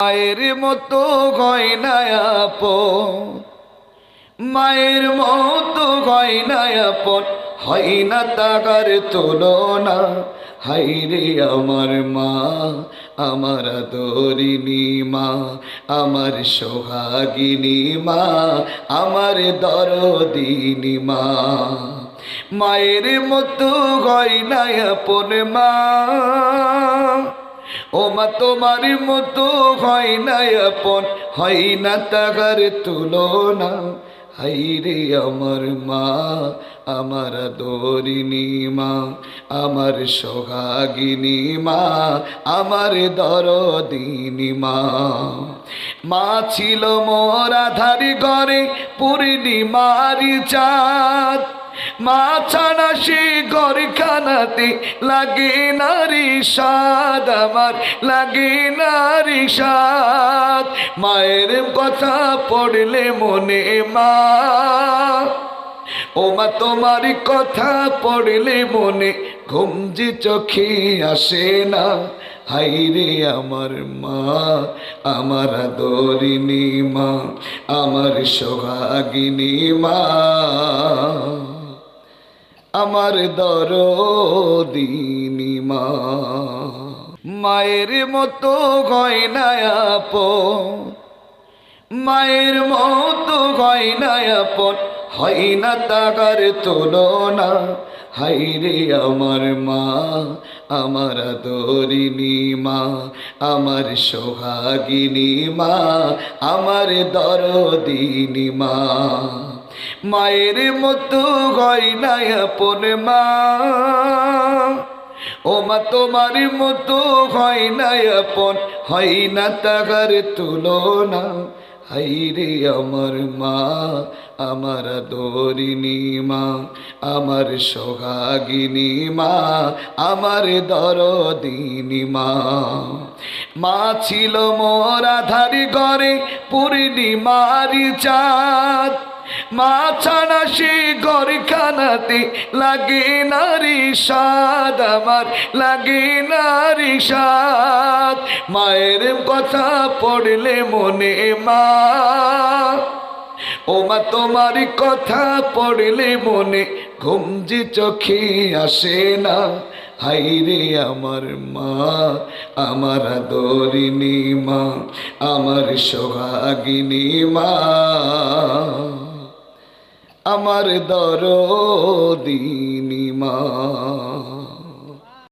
মায়ের মতো গয়না আপন, মায়ের মতো গয়না আপন, হয় না তাগার তুলনা। হাইরে আমার মা, আমার আদরিনী মা, আমার সোহাগিনী মা, আমার দরদিনী মা। মায়ের মতো গয়না আপন মা, ও মা তোমার মতো হয় না আপন, হয় না তাহার তুলনা। হাইরে আমার মা, আমার আদরিনী মা, আমার সোহাগিনী মা, আমার দরদিনী মা। মা ছিল মোর আধার ঘরে পূর্ণিমার চাঁদ, মা ছাড়া সে ঘরখানাতে লাগে নারী সাদ, আমার লাগে নারী সাদ। মায়ের কথা পড়লে মনে মা, ও মা তোমার কথা পড়লে মনে ঘুম যে চোখে আসে না। হাইরে আমার মা, আমার আদরিনী মা, আমার সোহাগিনী মা, আমার দরদিনী মা। মায়ের মতো গয়না আপন, মায়ের মতো গয়না আপন, হয় না তাগার তুলনা। হাইরে আমার মা, আমার আদরিনী মা, আমার সোহাগিনী মা, আমার দরদিনী মা। মায়ের মতো গয়না আপন মা, ও মা তোমার মতো হয় না আপন, হয় না তাহার তুলনা। হাইরে আমার মা, আমার আদরিনী মা, আমার সোহাগিনী মা, আমার দরদিনী মা। মা ছিল মোর আধার ঘরে পূর্ণিমার চাঁদ, মা ছাড়া সে ঘরখানাতে লাগে নারী সাদ, আমার লাগে নারী সাদ। মায়ের কথা পড়লে মনে মা, ও মা তোমার কথা পড়লে মনে ঘুম যে চোখে আসে না। হাইরে আমার মা, আমার আদরিনী মা, আমার সোহাগিনী মা, আমার দরদিনী মা।